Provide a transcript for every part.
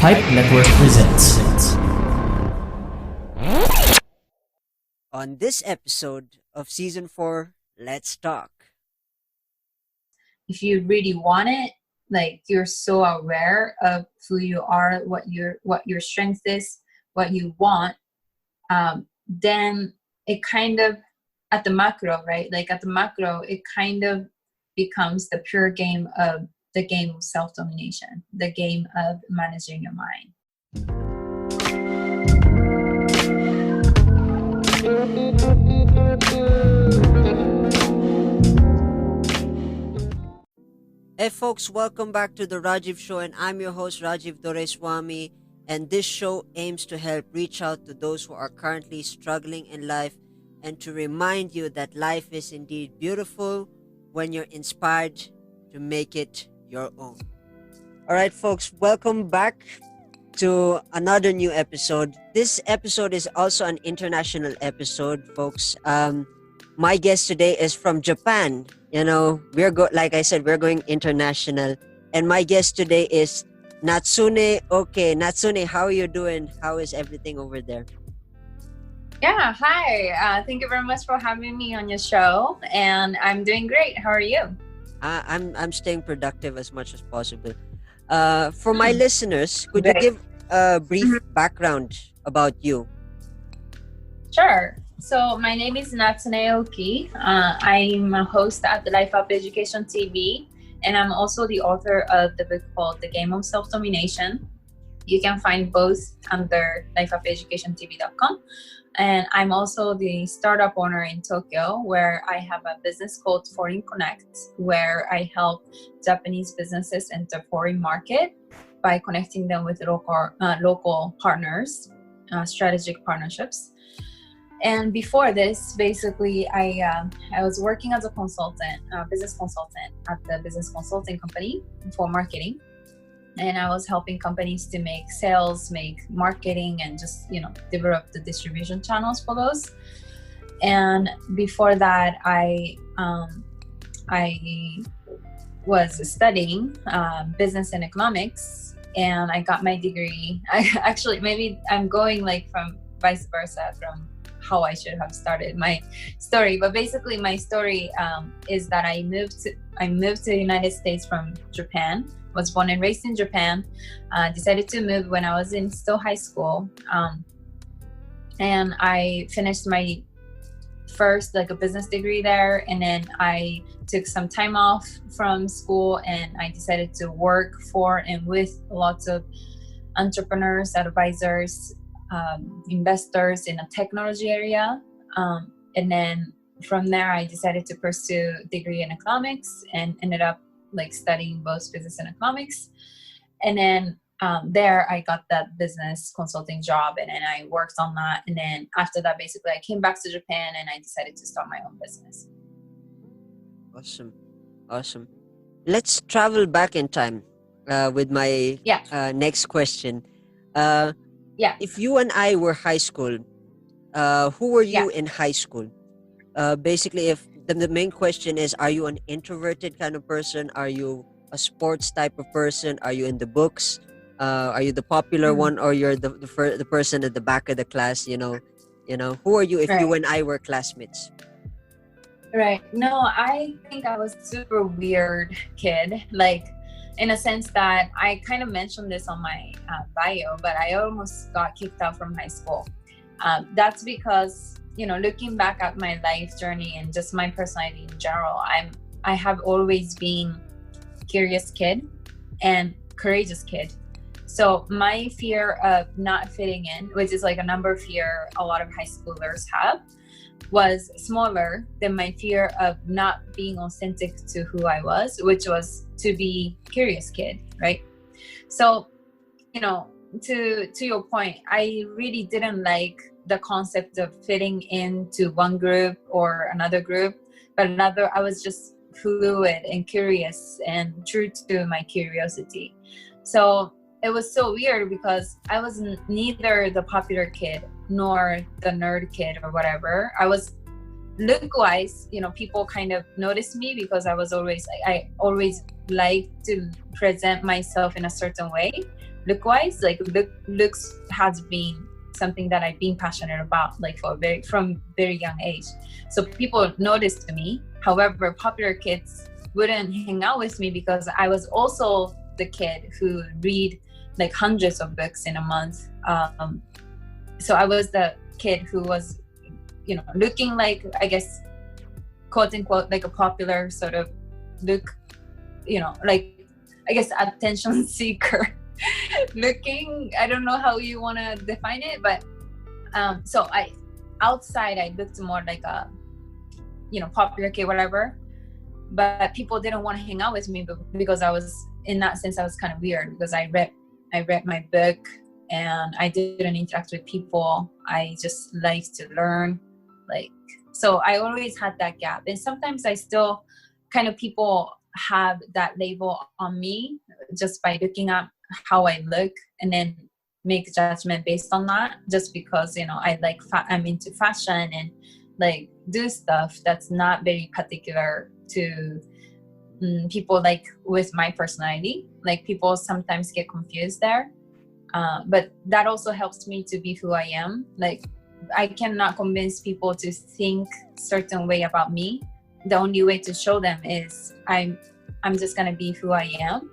Hype Network presents. On this episode of Season 4, Let's Talk. If you really want it, like you're so aware of who you are, what your strength is, what you want, then it kind of, at the macro, right? Like at the macro, it kind of becomes the pure game of the game of self-domination, the game of managing your mind. Hey folks, welcome back to the Rajiv Show, and I'm your host Rajiv Doreswamy, and this show aims to help reach out to those who are currently struggling in life and to remind you that life is indeed beautiful when you're inspired to make it your own. Alright folks, welcome back to another new episode. This episode is also an international episode, folks. My guest today is from Japan. You know, like I said, we're going international. And my guest today is Natsuney. Okay, Natsuney, how are you doing? How is everything over there? Yeah, hi. Thank you very much for having me on your show. And I'm doing great. How are you? I'm staying productive as much as possible. For my listeners, could you Great. give a brief background about you? Sure. So my name is Natsuney Otsuki. I'm a host at the Life Up Education TV, and I'm also the author of the book called The Game of Self-Domination. You can find both under lifeupeducationtv.com. And I'm also the startup owner in Tokyo, where I have a business called Foreign Connect, where I help Japanese businesses enter foreign market by connecting them with local partners, strategic partnerships. And before this, basically, I was working as a consultant, business consultant at the business consulting company for marketing. And I was helping companies to make sales, make marketing, and just, develop the distribution channels for those. And before that, I was studying business and economics, and I got my degree. Maybe I'm going like from vice versa from how I should have started my story. But basically my story is that I moved to the United States from Japan, was born and raised in Japan, decided to move when I was in still high school. And I finished my first a business degree there. And then I took some time off from school and I decided to work for and with lots of entrepreneurs, advisors, investors in the technology area. And then from there, I decided to pursue a degree in economics and ended up studying both business and economics. And then there I got that business consulting job, and then I worked on that. And then after that, basically I came back to Japan and I decided to start my own business. Awesome. Let's travel back in time with my next question. If you and I were high school, who were you in high school? Basically, if the main question is, are you an introverted kind of person? Are you a sports type of person? Are you in the books? Are you the popular one, or you're the person at the back of the class? Who are you if you and I were classmates? Right. No, I think I was super weird kid. In a sense that I kind of mentioned this on my bio, but I almost got kicked out from high school. That's because, looking back at my life journey and just my personality in general, I have always been curious kid and courageous kid. So my fear of not fitting in, which is a number fear a lot of high schoolers have, was smaller than my fear of not being authentic to who I was, which was to be curious kid, right? So, to your point, I really didn't like the concept of fitting into one group or another group, but I was just fluid and curious and true to my curiosity. So it was so weird because I was neither the popular kid nor the nerd kid or whatever. I was look-wise, people kind of noticed me because I always like to present myself in a certain way, look-wise. Like looks has been something that I've been passionate about, like from very young age. So people noticed me. However, popular kids wouldn't hang out with me because I was also the kid who read like hundreds of books in a month. So I was the kid who was, looking like, I guess, quote unquote, like a popular sort of look, like, I guess, attention seeker looking. I don't know how you want to define it, but so outside I looked more like a, popular kid, whatever. But people didn't want to hang out with me because I was, in that sense, I was kind of weird because I read my book and I didn't interact with people. I just liked to learn, so I always had that gap. And sometimes I still kind of, people have that label on me just by looking at how I look and then make judgment based on that, just because, I'm into fashion and like do stuff that's not very particular to people like with my personality. Like people sometimes get confused there. But that also helps me to be who I am. Like I cannot convince people to think certain way about me. The only way to show them is I'm just gonna be who I am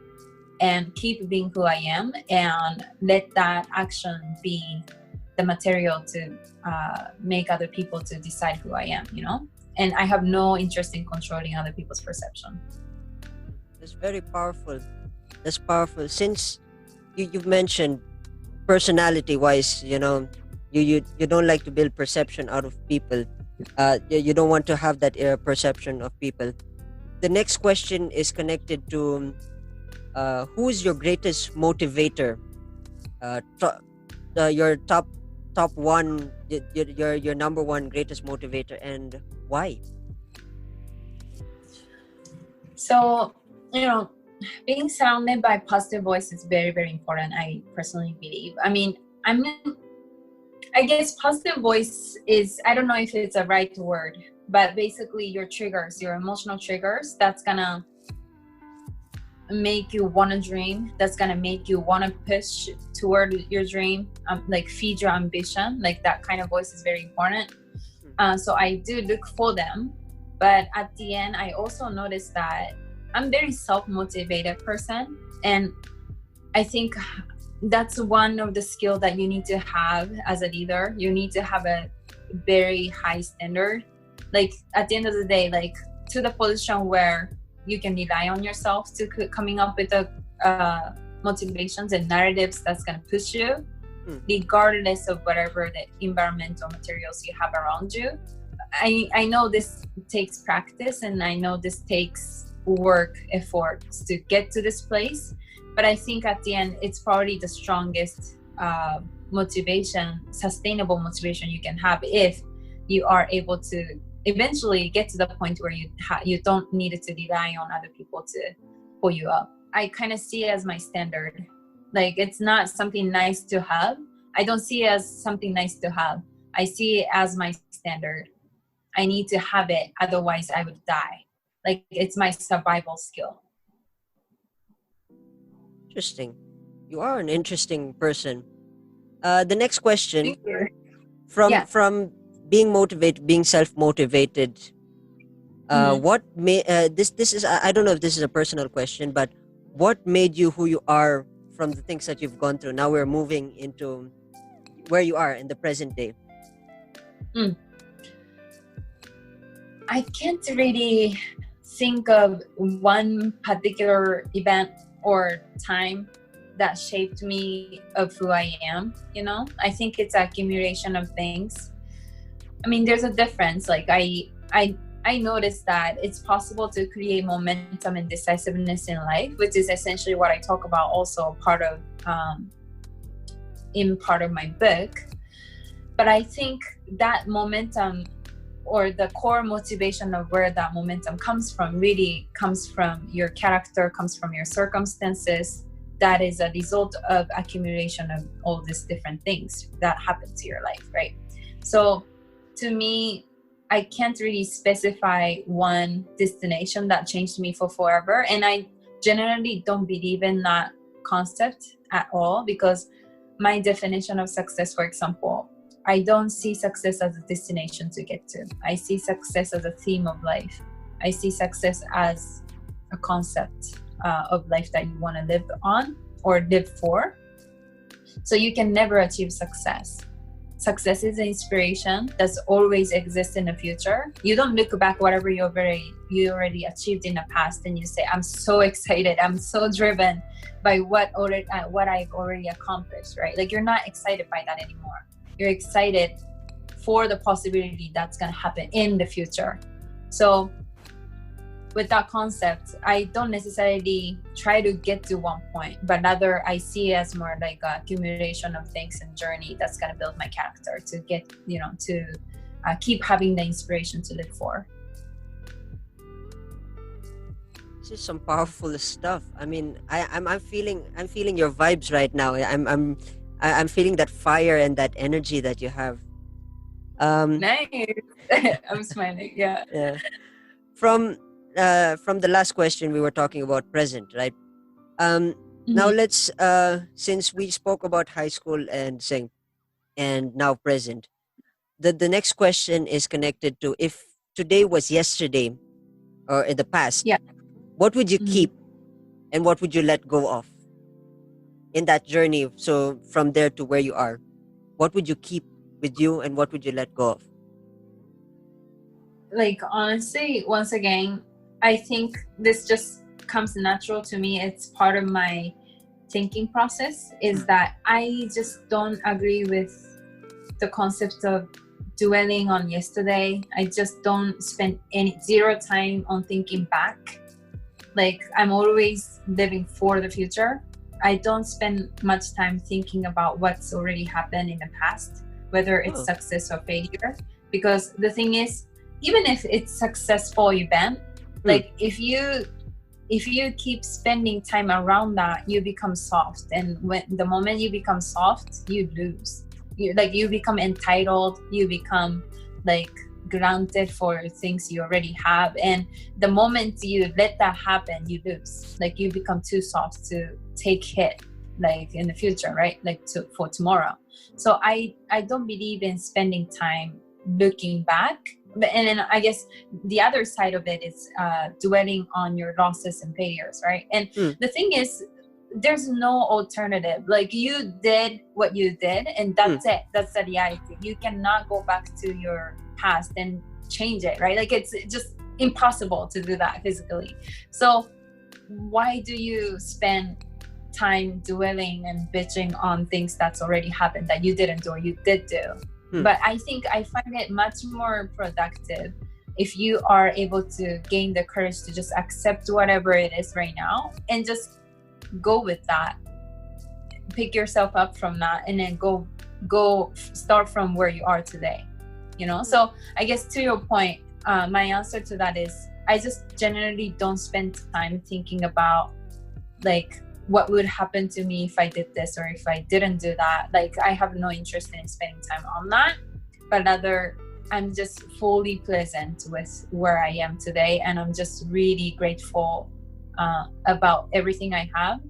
and keep being who I am, and let that action be the material to make other people to decide who I am, And I have no interest in controlling other people's perception. That's very powerful. That's powerful. Since you've mentioned personality-wise, you don't like to build perception out of people. You don't want to have that perception of people. The next question is connected to who is your greatest motivator? Your top one, your number one greatest motivator, and why? So, being surrounded by positive voice is very, very important, I personally believe. I guess positive voice is, I don't know if it's a right word, but basically your triggers, your emotional triggers, that's gonna make you want to dream, that's gonna make you want to push toward your dream, like feed your ambition. Like that kind of voice is very important. So I do look for them, but at the end I also noticed that I'm a very self-motivated person, and I think that's one of the skills that you need to have as a leader. You need to have a very high standard, like at the end of the day, like to the position where you can rely on yourself to coming up with the motivations and narratives that's going to push you, regardless of whatever the environmental materials you have around you. I know this takes practice, and I know this takes work, efforts to get to this place, but I think at the end it's probably the strongest motivation, sustainable motivation you can have, if you are able to eventually get to the point where you don't need to rely on other people to pull you up. I kind of see it as my standard. Like it's not something nice to have. I don't see it as something nice to have. I see it as my standard. I need to have it, otherwise I would die. Like it's my survival skill. Interesting. You are an interesting person. The next question, from being motivated, being self-motivated, what may this is, I don't know if this is a personal question, but what made you who you are from the things that you've gone through? Now we're moving into where you are in the present day. I can't really think of one particular event or time that shaped me of who I am. I think it's an accumulation of things. There's a difference. Like I noticed that it's possible to create momentum and decisiveness in life, which is essentially what I talk about also in part of my book. But I think that momentum, or the core motivation of where that momentum comes from, really comes from your character, comes from your circumstances. That is a result of accumulation of all these different things that happen to your life, right? So to me, I can't really specify one destination that changed me for forever. And I generally don't believe in that concept at all, because my definition of success, for example, I don't see success as a destination to get to. I see success as a theme of life. I see success as a concept of life that you want to live on or live for. So you can never achieve success. Success is an inspiration that's always exists in the future. You don't look back whatever you already achieved in the past and you say, I'm so excited, I'm so driven by what I've already accomplished, right? Like, you're not excited by that anymore. You're excited for the possibility that's going to happen in the future. So with that concept, I don't necessarily try to get to one point, but rather I see it as more like a accumulation of things and journey that's going to build my character to get, to keep having the inspiration to live for. This is some powerful stuff. I mean, I'm feeling your vibes right now. I'm feeling that fire and that energy that you have. Nice. I'm smiling. Yeah. Yeah. From the last question, we were talking about present, right? Now let's since we spoke about high school and now present, the next question is connected to, if today was yesterday or in the past, yeah, what would you keep and what would you let go of in that journey? So from there to where you are, what would you keep with you and what would you let go of? Like, honestly, once again, I think this just comes natural to me. It's part of my thinking process, is that I just don't agree with the concept of dwelling on yesterday. I just don't spend zero time on thinking back. Like, I'm always living for the future. I don't spend much time thinking about what's already happened in the past, whether it's success or failure. Because the thing is, even if it's successful event, like if you keep spending time around that, you become soft, and when the moment you become soft, you lose. You become entitled, you become like granted for things you already have, and the moment you let that happen, you lose. Like, you become too soft to take hit, like in the future, right? Like for tomorrow. So I don't believe in spending time looking back. And then I guess the other side of it is dwelling on your losses and failures, right? And the thing is, there's no alternative. Like, you did what you did, and that's it. That's the reality. You cannot go back to your past and change it, right? Like, it's just impossible to do that physically. So why do you spend time dwelling and bitching on things that's already happened that you didn't do or you did do? But I think I find it much more productive if you are able to gain the courage to just accept whatever it is right now and just go with that. Pick yourself up from that and then go start from where you are today, So I guess to your point, my answer to that is, I just generally don't spend time thinking about like what would happen to me if I did this or if I didn't do that. Like, I have no interest in spending time on that, but rather I'm just fully pleasant with where I am today, and I'm just really grateful about everything I have.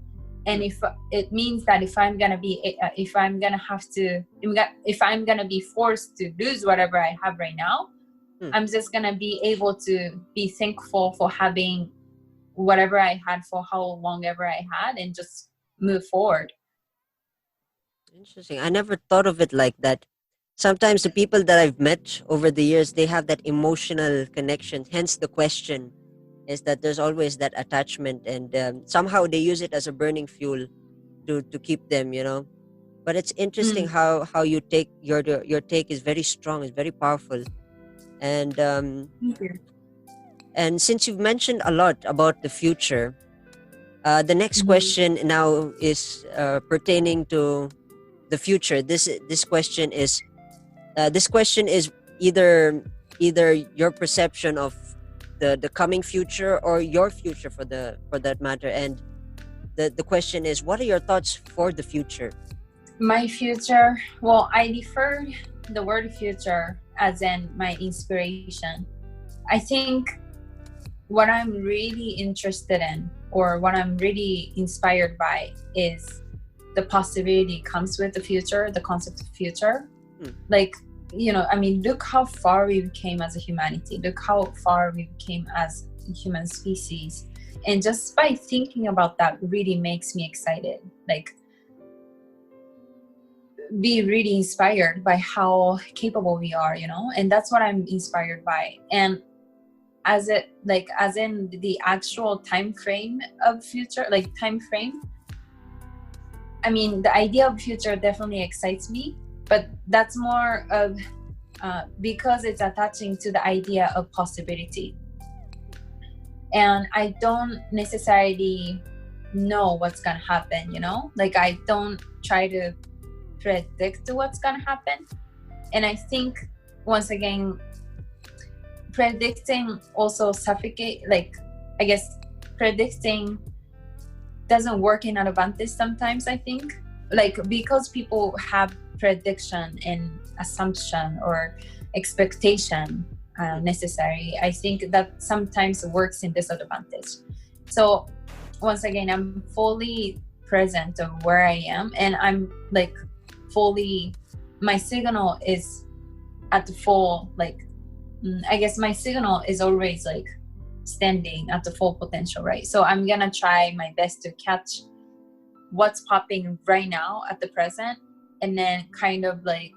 And if it means that if I'm gonna be forced to lose whatever I have right now, I'm just gonna be able to be thankful for having whatever I had for how long ever I had, and just move forward. Interesting. I never thought of it like that. Sometimes the people that I've met over the years, they have that emotional connection. Hence the question is that there's always that attachment, and somehow they use it as a burning fuel to keep them, But it's interesting how you take your take is very strong, is very powerful. And Thank you. And since you've mentioned a lot about the future, the next question now is pertaining to the future. This question is either your perception of the coming future or your future for that matter. And the question is, what are your thoughts for the future? My future, well, I defer the word future as in my inspiration. I think what I'm really interested in or what I'm really inspired by is the possibility comes with the future, the concept of future. Like, I mean, look how far we became as a humanity. Look how far we became as a human species. And just by thinking about that really makes me excited. Like, be really inspired by how capable we are, and that's what I'm inspired by. And as in the actual time frame of future, I mean, the idea of future definitely excites me, but that's more of because it's attaching to the idea of possibility. And I don't necessarily know what's gonna happen, like I don't try to predict what's gonna happen. And I think, once again, predicting also suffocate, like, I guess predicting doesn't work in an advantage sometimes, I think, like, because people have prediction and assumption or expectation necessary. I think that sometimes works in disadvantage. So once again, I'm fully present of where I am, and I'm like fully, my signal is at the full, like, I guess my signal is always like standing at the full potential, right? So I'm gonna try my best to catch what's popping right now at the present, and then kind of like,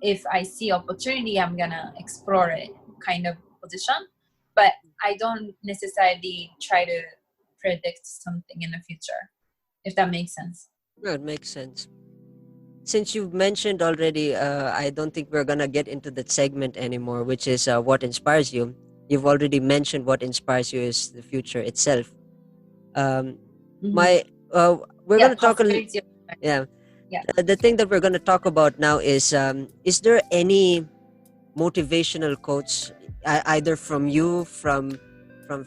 if I see opportunity, I'm gonna explore it kind of position. But I don't necessarily try to predict something in the future, if that makes sense. No, it makes sense. Since you've mentioned already, I don't think we're gonna get into that segment anymore, which is what inspires you. You've already mentioned what inspires you is the future itself. My we're gonna talk a little. Yeah. The thing that we're gonna talk about now is there any motivational quotes, either from you, from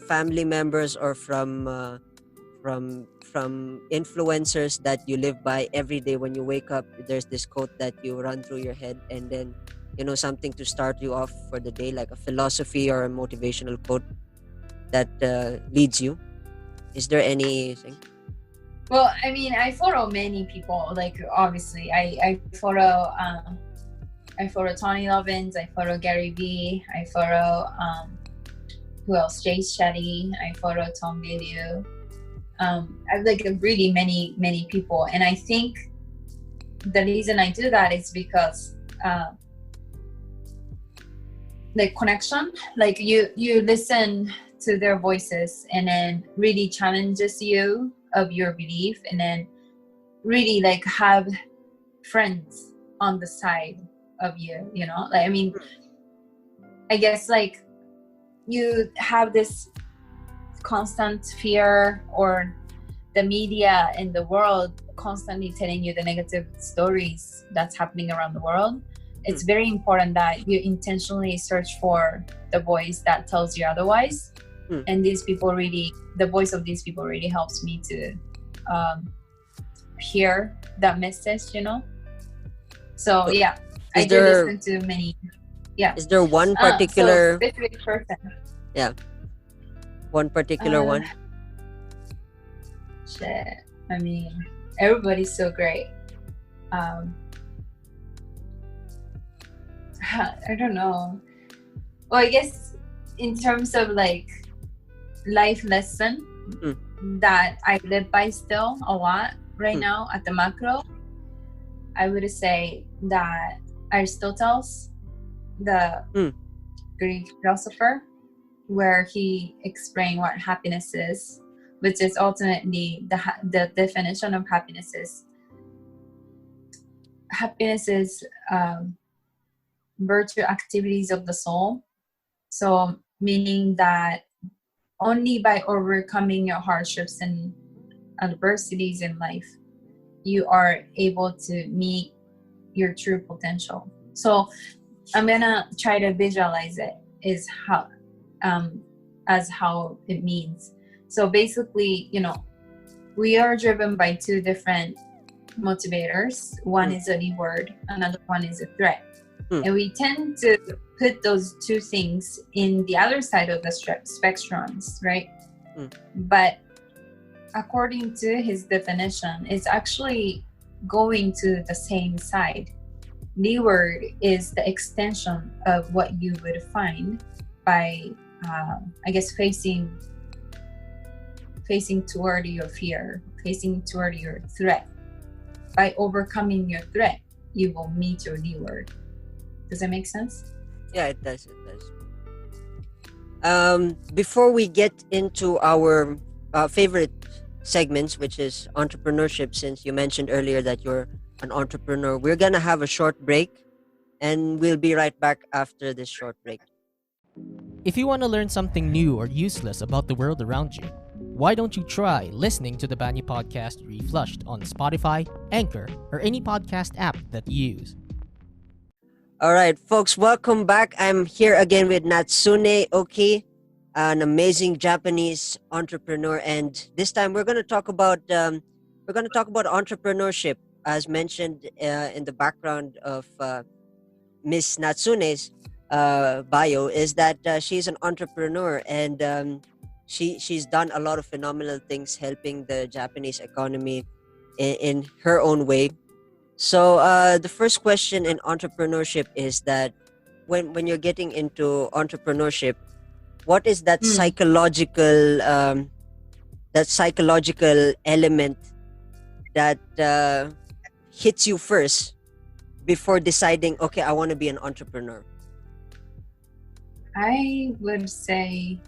family members, or from influencers that you live by every day when you wake up? There's this quote that you run through your head, and then something to start you off for the day, like a philosophy or a motivational quote that leads you. Is there anything? Well, I mean, I follow many people. Like, obviously, I follow Tony Robbins. I follow Gary Vee. I follow who else? Jay Shetty. I follow Tom Bilyeu. I like really many people, and I think the reason I do that is because like connection, like you listen to their voices, and then really challenges you of your belief, and then really like have friends on the side of you, like, I mean, I guess like you have this constant fear, or the media and the world constantly telling you the negative stories that's happening around the world. It's very important that you intentionally search for the voice that tells you otherwise. And the voice of these people really helps me to hear that message, So yeah, I do listen to many. Yeah. Is there one particular specific person? Yeah. One particular one? Shit. I mean, everybody's so great. I don't know. Well, I guess in terms of like life lesson that I live by still a lot right now at the macro, I would say that Aristotle's, the Greek philosopher, where he explained what happiness is, which is ultimately the definition of happiness is virtue activities of the soul. So meaning that only by overcoming your hardships and adversities in life, you are able to meet your true potential. So I'm gonna try to visualize it is how as how it means. So basically, we are driven by two different motivators. One is a reward, another one is a threat. And we tend to put those two things in the other side of the spectrums, right? But according to his definition, it's actually going to the same side. Leeward is the extension of what you would find by, I guess, facing toward your fear, facing toward your threat. By overcoming your threat, you will meet your leeward. Does that make sense? Yeah, it does. Before we get into our favorite segments, which is entrepreneurship, since you mentioned earlier that you're an entrepreneur, we're gonna have a short break, and we'll be right back after this short break. If you want to learn something new or useless about the world around you, why don't you try listening to the Banyu Podcast Reflushed on Spotify, Anchor, or any podcast app that you use? All right, folks, welcome back. I'm here again with Natsuney Otsuki, an amazing Japanese entrepreneur, and this time we're going to talk about entrepreneurship, as mentioned in the background of Miss Natsune's bio, is that she's an entrepreneur, and she's done a lot of phenomenal things helping the Japanese economy in her own way. So the first question in entrepreneurship is that when you're getting into entrepreneurship, what is that psychological element that hits you first before deciding, okay, I want to be an entrepreneur? I would say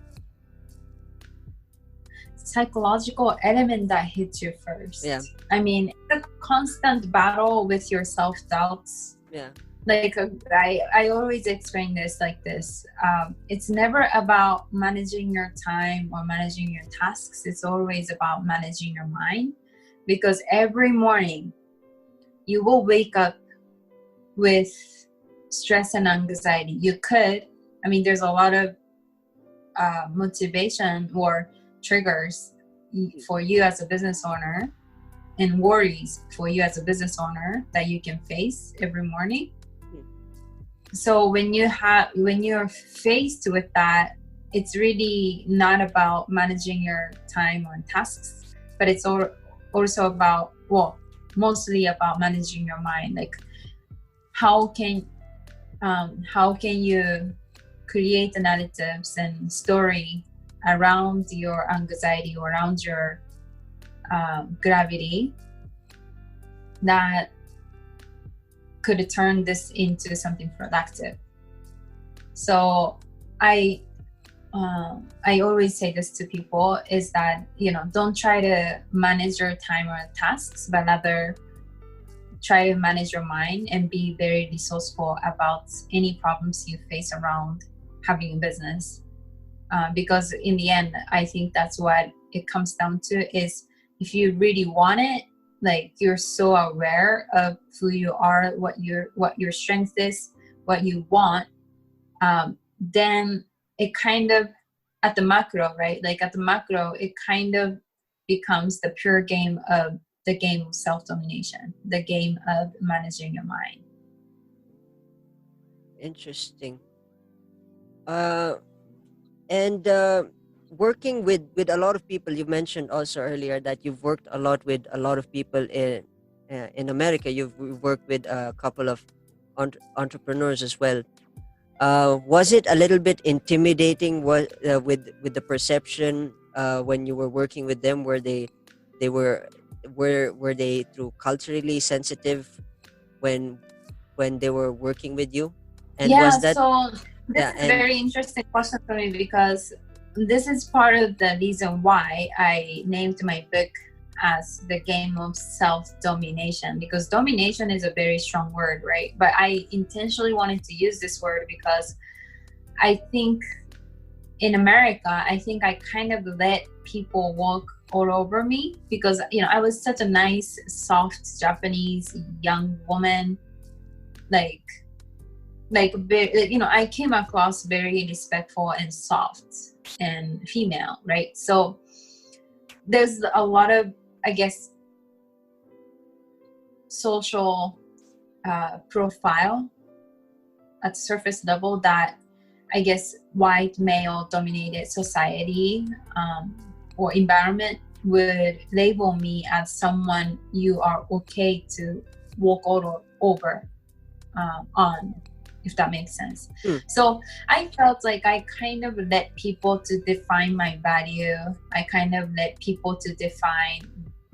psychological element that hits you first. Yeah. I mean, it's a constant battle with your self-doubts. Yeah. Like I always explain this like this. It's never about managing your time or managing your tasks. It's always about managing your mind, because every morning you will wake up with stress and anxiety. There's a lot of motivation or triggers for you as a business owner and worries for you as a business owner that you can face every morning. So when you're faced with that, it's really not about managing your time or tasks, but it's also about, mostly about managing your mind. Like how can you create narratives and story around your anxiety or around your gravity that could turn this into something productive. So I always say this to people is that, don't try to manage your time or tasks, but rather try to manage your mind and be very resourceful about any problems you face around having a business. Because in the end, I think that's what it comes down to, is if you really want it, like you're so aware of who you are, what your strength is, what you want, then it kind of, at the macro, right? Like at the macro, it kind of becomes the pure game of self-domination, the game of managing your mind. Interesting. And working with a lot of people, you mentioned also earlier that you've worked a lot with a lot of people in America. You've worked with a couple of entrepreneurs as well. Was it a little bit intimidating with the perception when you were working with them? Were they too culturally sensitive when they were working with you? And was that, so this is a very interesting question for me, because this is part of the reason why I named my book as The Game of Self-Domination, because domination is a very strong word, right? But I intentionally wanted to use this word because I think in America, I kind of let people walk all over me, because I was such a nice, soft Japanese young woman, like I came across very respectful and soft and female, right? So there's a lot of, I guess, social profile at surface level that I guess white male dominated society or environment would label me as someone you are okay to walk over on, if that makes sense. So I felt like I kind of let people to define my value. I kind of let people to define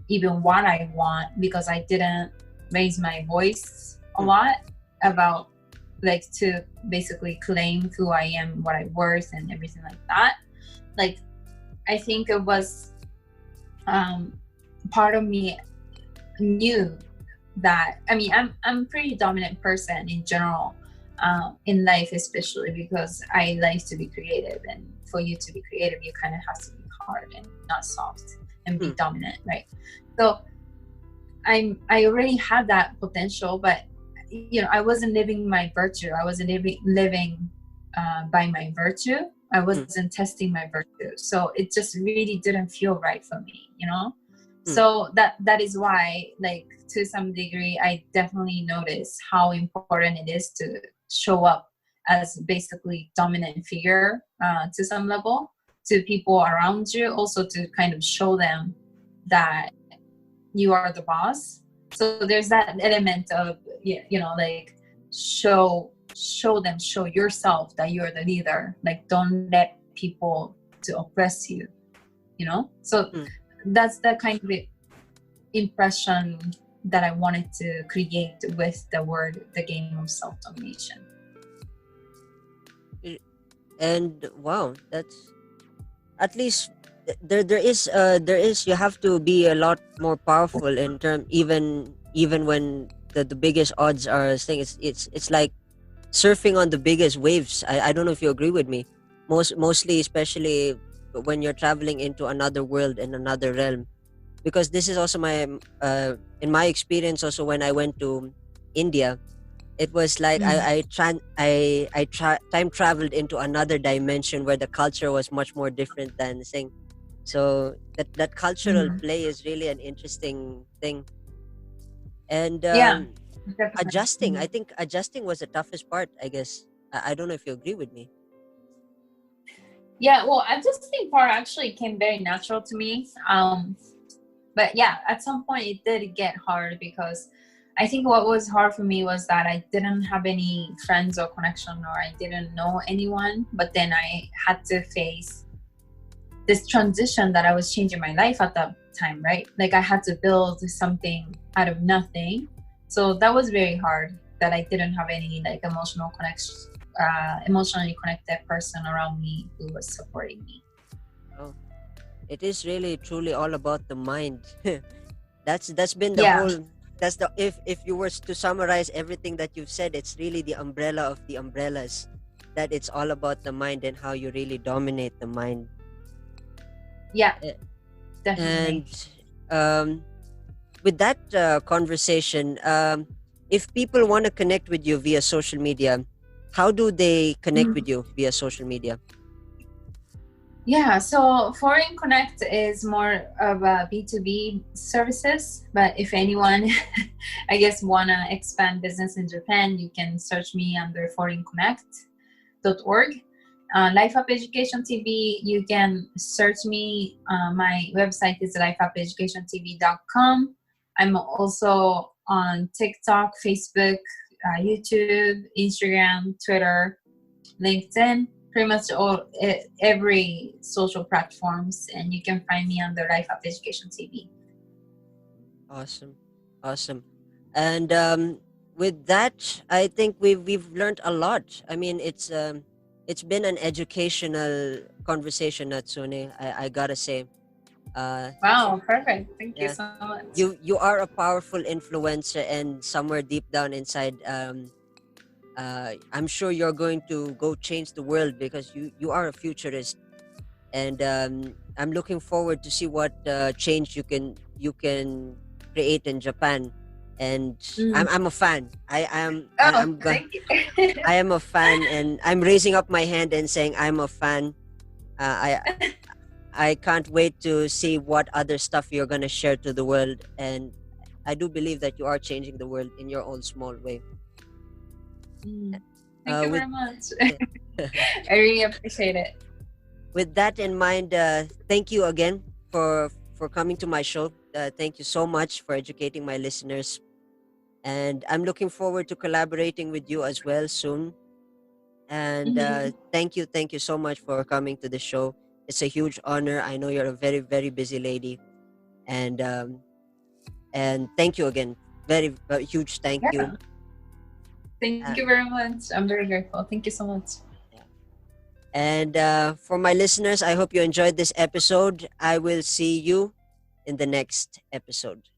even what I want, because I didn't raise my voice a lot about like to basically claim who I am, what I'm worth, and everything like that. Like, I think it was part of me knew that, I mean, I'm a pretty dominant person in general, in life, especially because I like to be creative, and for you to be creative, you kind of have to be hard and not soft and be dominant, right? So I already had that potential, but I wasn't living my virtue. I wasn't living by my virtue. I wasn't testing my virtue. So it just really didn't feel right for me, So that is why, like, to some degree, I definitely notice how important it is to show up as basically dominant figure to some level to people around you, also to kind of show them that you are the boss. So there's that element of, like, show yourself that you're the leader. Like, don't let people to oppress you, So that's the kind of impression that I wanted to create with the game of self-domination. And wow, that's at least there is you have to be a lot more powerful in term, even when the biggest odds are saying it's like surfing on the biggest waves. I don't know if you agree with me. Mostly, especially when you're traveling into another world and another realm, because this is also my in my experience also when I went to India. It was like I time traveled into another dimension where the culture was much more different than saying. So that cultural play is really an interesting thing. And adjusting, I think adjusting was the toughest part, I guess. I don't know if you agree with me. Yeah, well, adjusting part actually came very natural to me. But yeah, at some point it did get hard, because I think what was hard for me was that I didn't have any friends or connection, or I didn't know anyone. But then I had to face this transition that I was changing my life at that time, right? Like, I had to build something out of nothing. So that was very hard, that I didn't have any like emotionally connected person around me who was supporting me. Oh, it is really truly all about the mind. That's been the whole. That's the if you were to summarize everything that you've said, it's really the umbrella of the umbrellas. That it's all about the mind and how you really dominate the mind. Yeah, definitely. And with that conversation, if people want to connect with you via social media, how do they connect with you via social media? Yeah, so Foreign Connect is more of a B2B services, but if anyone, I guess, want to expand business in Japan, you can search me under foreignconnect.org. Life Up Education TV, you can search me. My website is lifeupeducationtv.com. I'm also on TikTok, Facebook, YouTube, Instagram, Twitter, LinkedIn, pretty much every social platforms, and you can find me under Life Up Education TV. Awesome. And with that, I think we've learned a lot. I mean, it's been an educational conversation, Natsuney. I gotta say. Wow, perfect. Thank you so much. You are a powerful influencer, and somewhere deep down inside, I'm sure you're going to go change the world, because you are a futurist, and I'm looking forward to see what change you can create in Japan. And I'm a fan. I'm thank you. I am a fan, and I'm raising up my hand and saying I'm a fan. I can't wait to see what other stuff you're gonna share to the world, and I do believe that you are changing the world in your own small way. Thank you very much. I really appreciate it. With that in mind, thank you again for for coming to my show. Thank you so much for educating my listeners. And I'm looking forward to collaborating with you as well soon. And Mhm. thank you so much for coming to the show. It's a huge honor. I know you're a very, very busy lady. And thank you again. Very huge thank you. Yeah. Thank Uh, you very much. I'm very grateful. Thank you so much. yeah. And for my listeners, I hope you enjoyed this episode. I will see you in the next episode.